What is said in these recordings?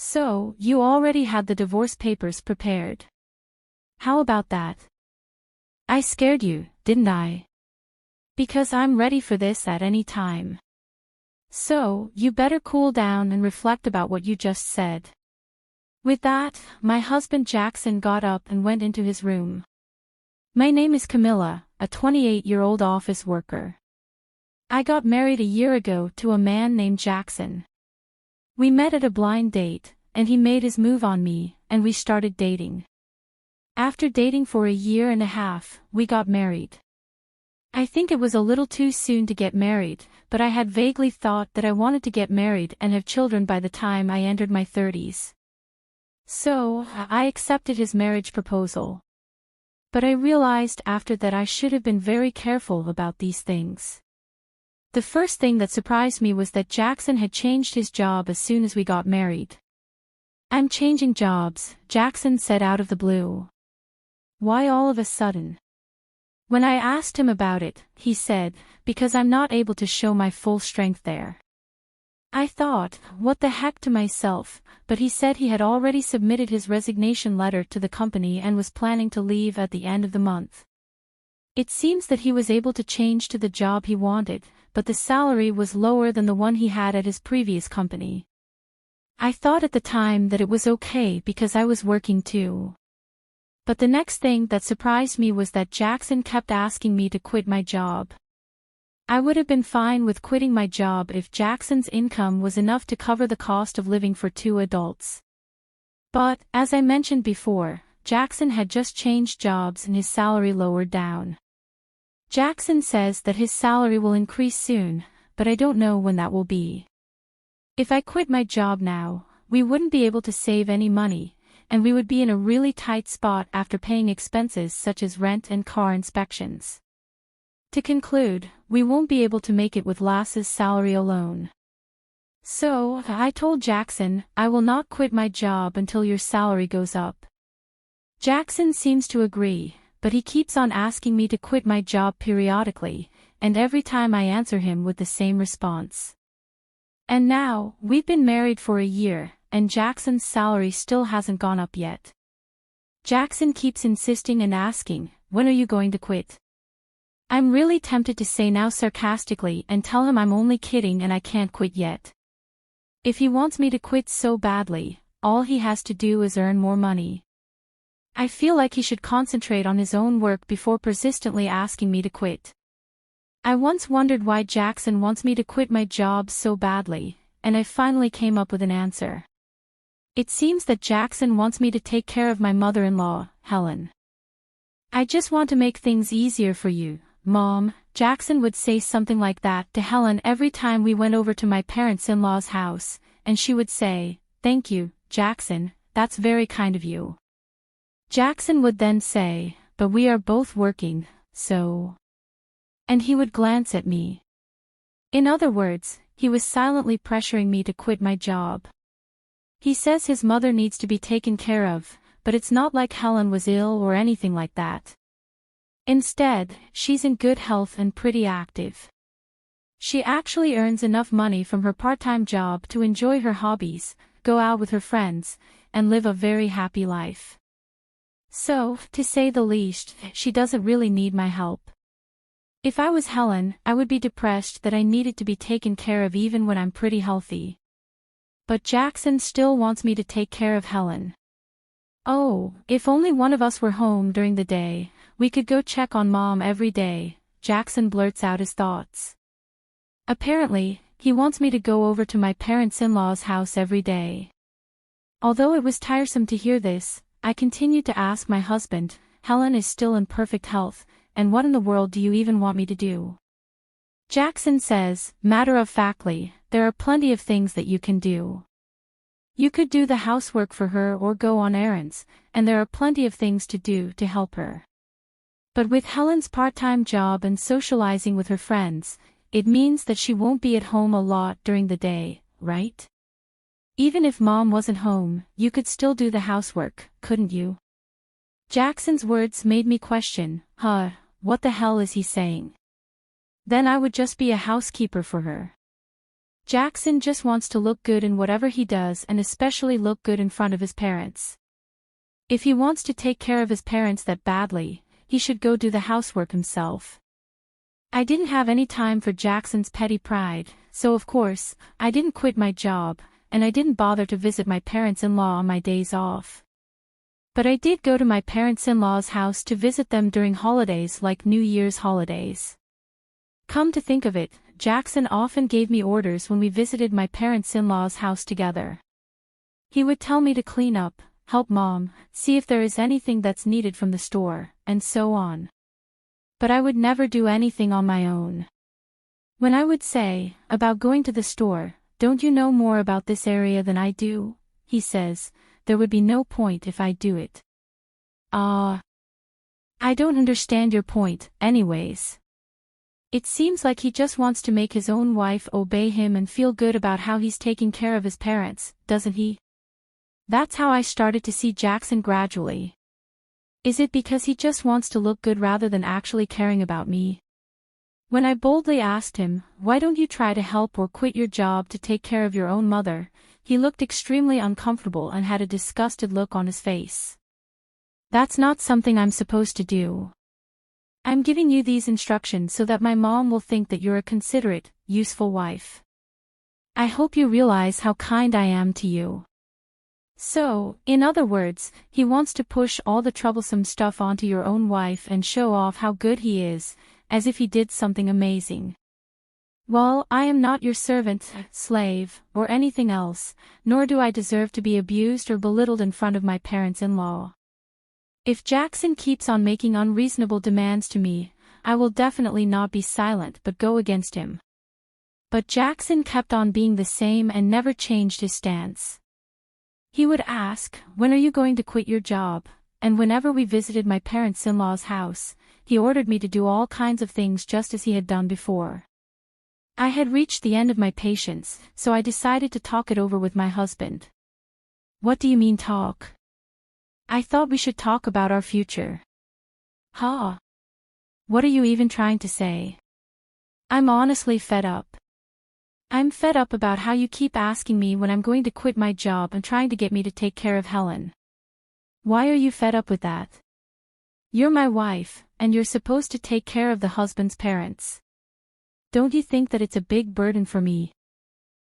So, you already had the divorce papers prepared. How about that? I scared you, didn't I? Because I'm ready for this at any time. So, you better cool down and reflect about what you just said. With that, my husband Jackson got up and went into his room. My name is Camilla, a 28-year-old office worker. I got married a year ago to a man named Jackson. We met at a blind date, and he made his move on me, and we started dating. After dating for a year and a half, we got married. I think it was a little too soon to get married, but I had vaguely thought that I wanted to get married and have children by the time I entered my 30s. So, I accepted his marriage proposal. But I realized after that I should have been very careful about these things. The first thing that surprised me was that Jackson had changed his job as soon as we got married. I'm changing jobs, Jackson said out of the blue. Why all of a sudden? When I asked him about it, he said, because I'm not able to show my full strength there. I thought, what the heck to myself, but he said he had already submitted his resignation letter to the company and was planning to leave at the end of the month. It seems that he was able to change to the job he wanted, but the salary was lower than the one he had at his previous company. I thought at the time that it was okay because I was working too. But the next thing that surprised me was that Jackson kept asking me to quit my job. I would have been fine with quitting my job if Jackson's income was enough to cover the cost of living for 2 adults. But, as I mentioned before, Jackson had just changed jobs and his salary lowered down. Jackson says that his salary will increase soon, but I don't know when that will be. If I quit my job now, we wouldn't be able to save any money, and we would be in a really tight spot after paying expenses such as rent and car inspections. To conclude, we won't be able to make it with Lass's salary alone. So, I told Jackson, I will not quit my job until your salary goes up. Jackson seems to agree, but he keeps on asking me to quit my job periodically, and every time I answer him with the same response. And now, we've been married for a year, and Jackson's salary still hasn't gone up yet. Jackson keeps insisting and asking, when are you going to quit? I'm really tempted to say now sarcastically and tell him I'm only kidding and I can't quit yet. If he wants me to quit so badly, all he has to do is earn more money. I feel like he should concentrate on his own work before persistently asking me to quit. I once wondered why Jackson wants me to quit my job so badly, and I finally came up with an answer. It seems that Jackson wants me to take care of my mother-in-law, Helen. I just want to make things easier for you, Mom. Jackson would say something like that to Helen every time we went over to my parents-in-law's house, and she would say, "Thank you, Jackson, that's very kind of you." Jackson would then say, "But we are both working, so..." And he would glance at me. In other words, he was silently pressuring me to quit my job. He says his mother needs to be taken care of, but it's not like Helen was ill or anything like that. Instead, she's in good health and pretty active. She actually earns enough money from her part-time job to enjoy her hobbies, go out with her friends, and live a very happy life. So, to say the least, she doesn't really need my help. If I was Helen, I would be depressed that I needed to be taken care of even when I'm pretty healthy. But Jackson still wants me to take care of Helen. Oh, if only one of us were home during the day, we could go check on Mom every day, Jackson blurts out his thoughts. Apparently, he wants me to go over to my parents-in-law's house every day. Although it was tiresome to hear this, I continued to ask my husband, Helen is still in perfect health, and what in the world do you even want me to do? Jackson says, matter-of-factly, there are plenty of things that you can do. You could do the housework for her or go on errands, and there are plenty of things to do to help her. But with Helen's part-time job and socializing with her friends, it means that she won't be at home a lot during the day, right? Even if Mom wasn't home, you could still do the housework, couldn't you? Jackson's words made me question, what the hell is he saying? Then I would just be a housekeeper for her. Jackson just wants to look good in whatever he does and especially look good in front of his parents. If he wants to take care of his parents that badly, he should go do the housework himself. I didn't have any time for Jackson's petty pride, so of course, I didn't quit my job, and I didn't bother to visit my parents-in-law on my days off. But I did go to my parents-in-law's house to visit them during holidays like New Year's holidays. Come to think of it, Jackson often gave me orders when we visited my parents-in-law's house together. He would tell me to clean up, help Mom, see if there is anything that's needed from the store, and so on. But I would never do anything on my own. When I would say, about going to the store, "Don't you know more about this area than I do?" he says, "There would be no point if I do it." I don't understand your point, anyways. It seems like he just wants to make his own wife obey him and feel good about how he's taking care of his parents, doesn't he? That's how I started to see Jackson gradually. Is it because he just wants to look good rather than actually caring about me? When I boldly asked him, "Why don't you try to help or quit your job to take care of your own mother?" he looked extremely uncomfortable and had a disgusted look on his face. "That's not something I'm supposed to do. I'm giving you these instructions so that my mom will think that you're a considerate, useful wife. I hope you realize how kind I am to you." So, in other words, he wants to push all the troublesome stuff onto your own wife and show off how good he is, as if he did something amazing. Well, I am not your servant, slave, or anything else, nor do I deserve to be abused or belittled in front of my parents-in-law. If Jackson keeps on making unreasonable demands to me, I will definitely not be silent but go against him. But Jackson kept on being the same and never changed his stance. He would ask, "When are you going to quit your job?" And whenever we visited my parents-in-law's house, he ordered me to do all kinds of things just as he had done before. I had reached the end of my patience, so I decided to talk it over with my husband. "What do you mean talk?" "I thought we should talk about our future." "Huh? What are you even trying to say?" "I'm honestly fed up. I'm fed up about how you keep asking me when I'm going to quit my job and trying to get me to take care of Helen." "Why are you fed up with that? You're my wife, and you're supposed to take care of the husband's parents. Don't you think that it's a big burden for me?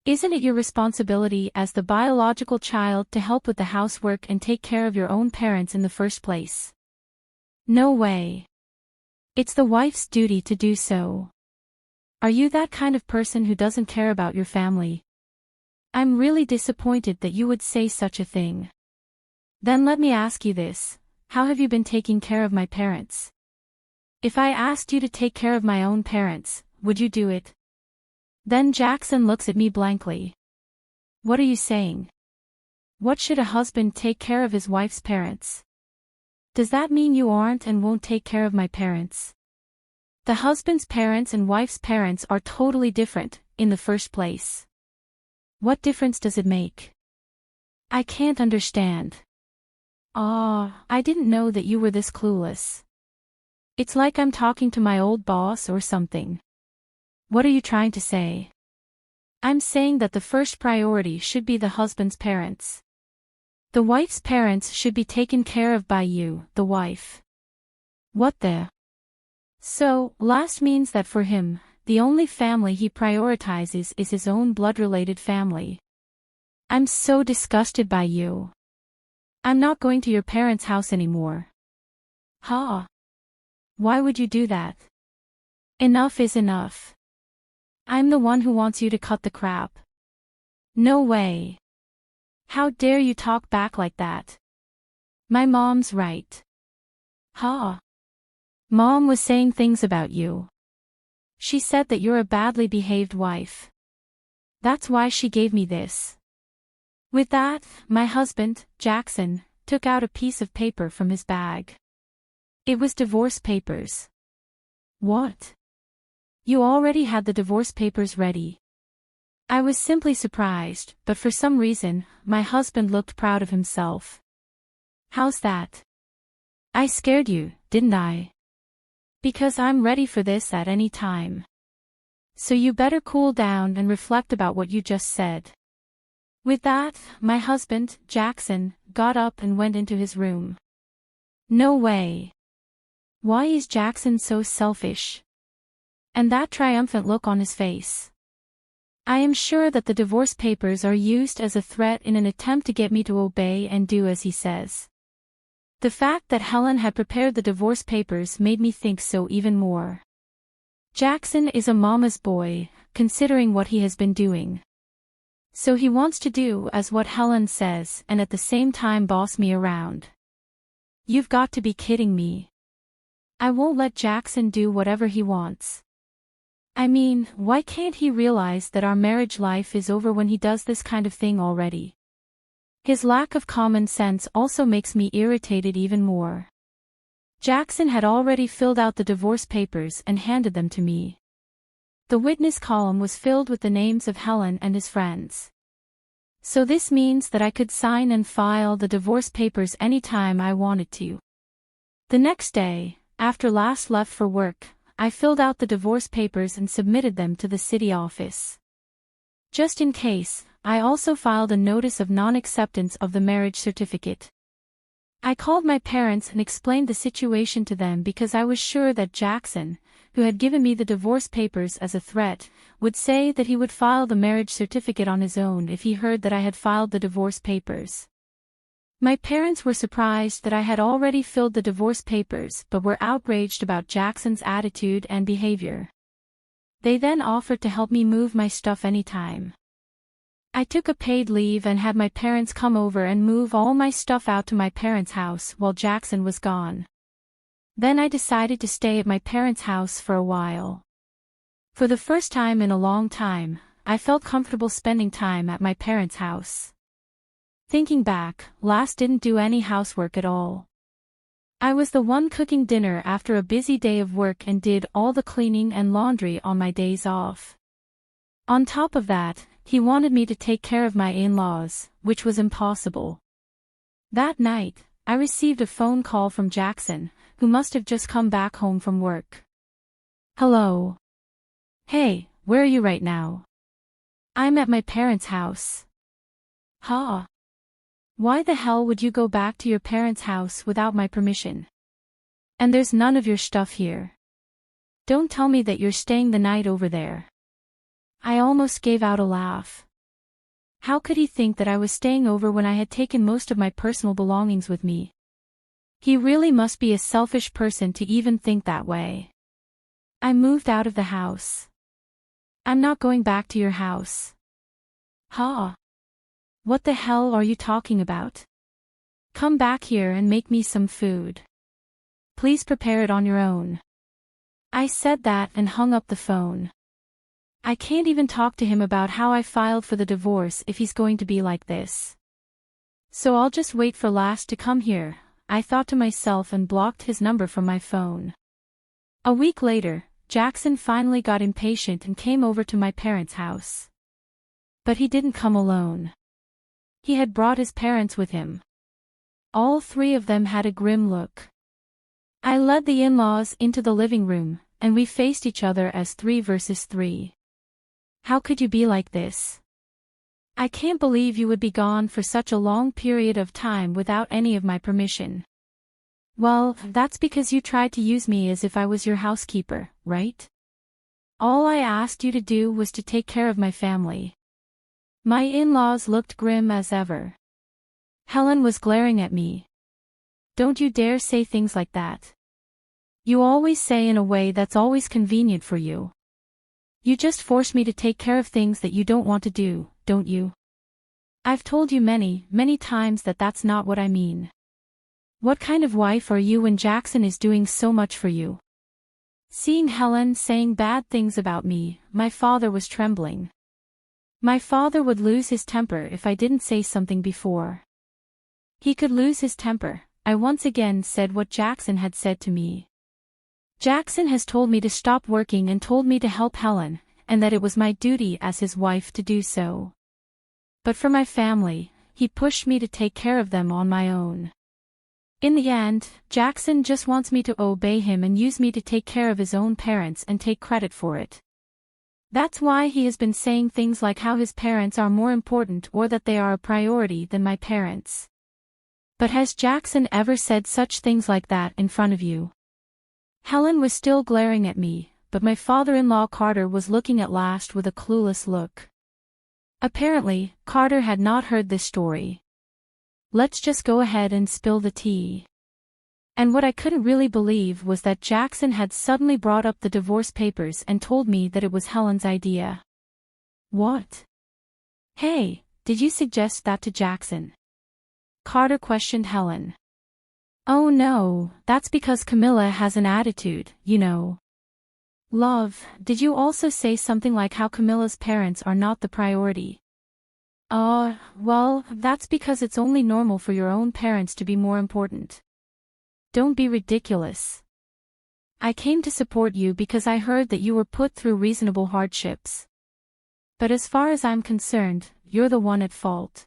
Isn't it your responsibility as the biological child to help with the housework and take care of your own parents in the first place?" "No way. It's the wife's duty to do so." "Are you that kind of person who doesn't care about your family?" "I'm really disappointed that you would say such a thing." "Then let me ask you this, how have you been taking care of my parents? If I asked you to take care of my own parents, would you do it?" Then Jackson looks at me blankly. "What are you saying? What should a husband take care of his wife's parents? Does that mean you aren't and won't take care of my parents?" The husband's parents and wife's parents are totally different, in the first place. What difference does it make? I can't understand. I didn't know that you were this clueless. It's like I'm talking to my old boss or something. What are you trying to say? I'm saying that the first priority should be the husband's parents. The wife's parents should be taken care of by you, the wife. What the? So, last means that for him, the only family he prioritizes is his own blood-related family. I'm so disgusted by you. I'm not going to your parents' house anymore. Huh? Why would you do that? Enough is enough. I'm the one who wants you to cut the crap. No way. How dare you talk back like that? My mom's right. Huh? Mom was saying things about you. She said that you're a badly behaved wife. That's why she gave me this. With that, my husband, Jackson, took out a piece of paper from his bag. It was divorce papers. What? You already had the divorce papers ready? I was simply surprised, but for some reason, my husband looked proud of himself. How's that? I scared you, didn't I? Because I'm ready for this at any time. So you better cool down and reflect about what you just said. With that, my husband, Jackson, got up and went into his room. No way. Why is Jackson so selfish? And that triumphant look on his face. I am sure that the divorce papers are used as a threat in an attempt to get me to obey and do as he says. The fact that Helen had prepared the divorce papers made me think so even more. Jackson is a mama's boy, considering what he has been doing. So he wants to do as what Helen says and at the same time boss me around. You've got to be kidding me. I won't let Jackson do whatever he wants. I mean, why can't he realize that our marriage life is over when he does this kind of thing already? His lack of common sense also makes me irritated even more. Jackson had already filled out the divorce papers and handed them to me. The witness column was filled with the names of Helen and his friends. So this means that I could sign and file the divorce papers anytime I wanted to. The next day, after last left for work, I filled out the divorce papers and submitted them to the city office. Just in case, I also filed a notice of non-acceptance of the marriage certificate. I called my parents and explained the situation to them because I was sure that Jackson, who had given me the divorce papers as a threat, would say that he would file the marriage certificate on his own if he heard that I had filed the divorce papers. My parents were surprised that I had already filled the divorce papers but were outraged about Jackson's attitude and behavior. They then offered to help me move my stuff anytime. I took a paid leave and had my parents come over and move all my stuff out to my parents' house while Jackson was gone. Then I decided to stay at my parents' house for a while. For the first time in a long time, I felt comfortable spending time at my parents' house. Thinking back, Lass didn't do any housework at all. I was the one cooking dinner after a busy day of work and did all the cleaning and laundry on my days off. On top of that, he wanted me to take care of my in-laws, which was impossible. That night, I received a phone call from Jackson, who must have just come back home from work. Hello. Hey, where are you right now? I'm at my parents' house. Huh? Why the hell would you go back to your parents' house without my permission? And there's none of your stuff here. Don't tell me that you're staying the night over there. I almost gave out a laugh. How could he think that I was staying over when I had taken most of my personal belongings with me? He really must be a selfish person to even think that way. I moved out of the house. I'm not going back to your house. Huh? What the hell are you talking about? Come back here and make me some food. Please prepare it on your own. I said that and hung up the phone. I can't even talk to him about how I filed for the divorce if he's going to be like this. So I'll just wait for Lass to come here, I thought to myself and blocked his number from my phone. A week later, Jackson finally got impatient and came over to my parents' house. But he didn't come alone. He had brought his parents with him. All three of them had a grim look. I led the in-laws into the living room, and we faced each other as 3 versus 3. How could you be like this? I can't believe you would be gone for such a long period of time without any of my permission. Well, that's because you tried to use me as if I was your housekeeper, right? All I asked you to do was to take care of my family. My in-laws looked grim as ever. Helen was glaring at me. Don't you dare say things like that. You always say in a way that's always convenient for you. You just force me to take care of things that you don't want to do, don't you? I've told you many, many times that that's not what I mean. What kind of wife are you when Jackson is doing so much for you? Seeing Helen saying bad things about me, my father was trembling. My father would lose his temper if I didn't say something before. He could lose his temper. I once again said what Jackson had said to me. Jackson has told me to stop working and told me to help Helen, and that it was my duty as his wife to do so. But for my family, he pushed me to take care of them on my own. In the end, Jackson just wants me to obey him and use me to take care of his own parents and take credit for it. That's why he has been saying things like how his parents are more important or that they are a priority than my parents. But has Jackson ever said such things like that in front of you? Helen was still glaring at me, but my father-in-law Carter was looking at last with a clueless look. Apparently, Carter had not heard this story. Let's just go ahead and spill the tea. And what I couldn't really believe was that Jackson had suddenly brought up the divorce papers and told me that it was Helen's idea. What? Hey, did you suggest that to Jackson? Carter questioned Helen. Oh no, that's because Camilla has an attitude, you know. Love, did you also say something like how Camilla's parents are not the priority? Well, that's because it's only normal for your own parents to be more important. Don't be ridiculous. I came to support you because I heard that you were put through reasonable hardships. But as far as I'm concerned, you're the one at fault.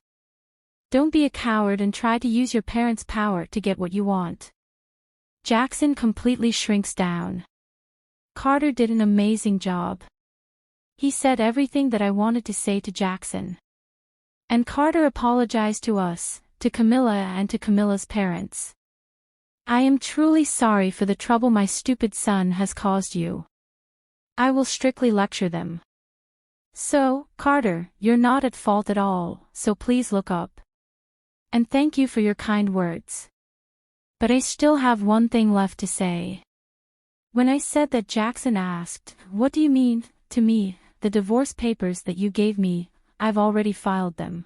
Don't be a coward and try to use your parents' power to get what you want. Jackson completely shrinks down. Carter did an amazing job. He said everything that I wanted to say to Jackson. And Carter apologized to us, to Camilla and to Camilla's parents. I am truly sorry for the trouble my stupid son has caused you. I will strictly lecture them. So, Carter, you're not at fault at all, so please look up. And thank you for your kind words. But I still have one thing left to say. When I said that, Jackson asked, "What do you mean?" To me, the divorce papers that you gave me, I've already filed them.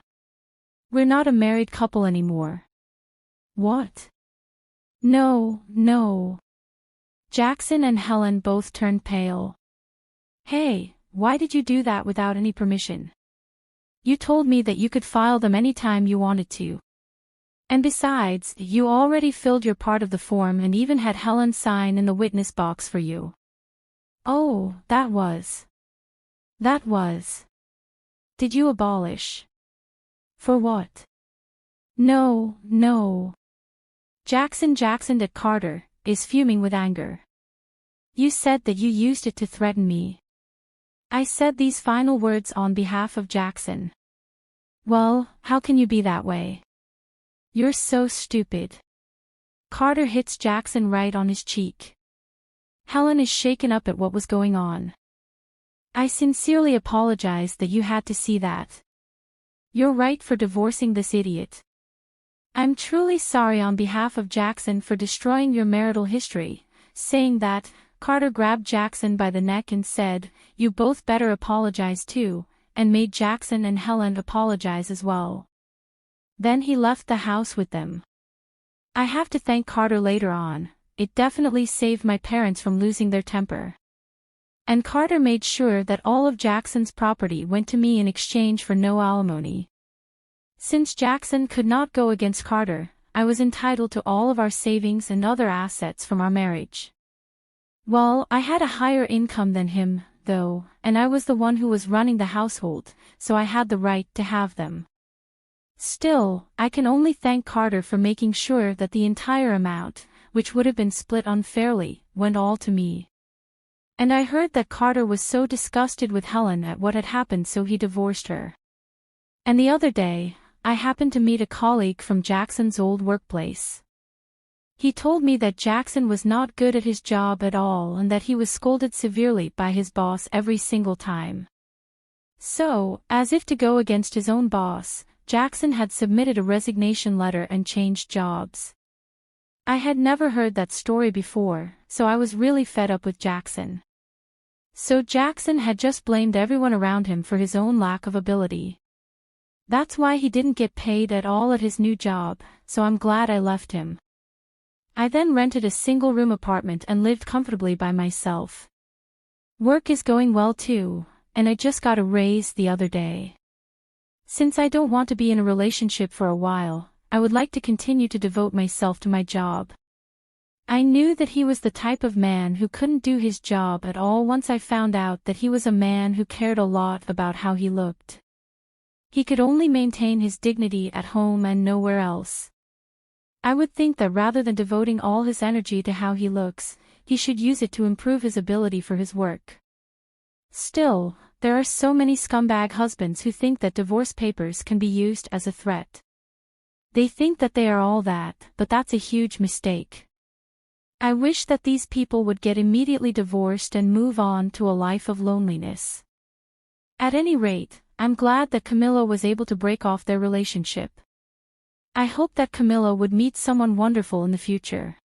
We're not a married couple anymore. What? No. Jackson and Helen both turned pale. Hey, why did you do that without any permission? You told me that you could file them anytime you wanted to. And besides, you already filled your part of the form and even had Helen sign in the witness box for you. Oh, that was. Did you abolish? For what? No. Jackson at Carter, is fuming with anger. You said that you used it to threaten me. I said these final words on behalf of Jackson. Well, how can you be that way? You're so stupid. Carter hits Jackson right on his cheek. Helen is shaken up at what was going on. I sincerely apologize that you had to see that. You're right for divorcing this idiot. I'm truly sorry on behalf of Jackson for destroying your marital history. Saying that, Carter grabbed Jackson by the neck and said, "You both better apologize too," and made Jackson and Helen apologize as well. Then he left the house with them. I have to thank Carter later on. It definitely saved my parents from losing their temper. And Carter made sure that all of Jackson's property went to me in exchange for no alimony. Since Jackson could not go against Carter, I was entitled to all of our savings and other assets from our marriage. Well, I had a higher income than him, though, and I was the one who was running the household, so I had the right to have them. Still, I can only thank Carter for making sure that the entire amount, which would have been split unfairly, went all to me. And I heard that Carter was so disgusted with Helen at what had happened, so he divorced her. And the other day, I happened to meet a colleague from Jackson's old workplace. He told me that Jackson was not good at his job at all and that he was scolded severely by his boss every single time. So, as if to go against his own boss, Jackson had submitted a resignation letter and changed jobs. I had never heard that story before, so I was really fed up with Jackson. So Jackson had just blamed everyone around him for his own lack of ability. That's why he didn't get paid at all at his new job, so I'm glad I left him. I then rented a single-room apartment and lived comfortably by myself. Work is going well too, and I just got a raise the other day. Since I don't want to be in a relationship for a while, I would like to continue to devote myself to my job. I knew that he was the type of man who couldn't do his job at all once I found out that he was a man who cared a lot about how he looked. He could only maintain his dignity at home and nowhere else. I would think that rather than devoting all his energy to how he looks, he should use it to improve his ability for his work. Still, There are so many scumbag husbands who think that divorce papers can be used as a threat. They think that they are all that, but that's a huge mistake. I wish that these people would get immediately divorced and move on to a life of loneliness. At any rate, I'm glad that Camilla was able to break off their relationship. I hope that Camilla would meet someone wonderful in the future.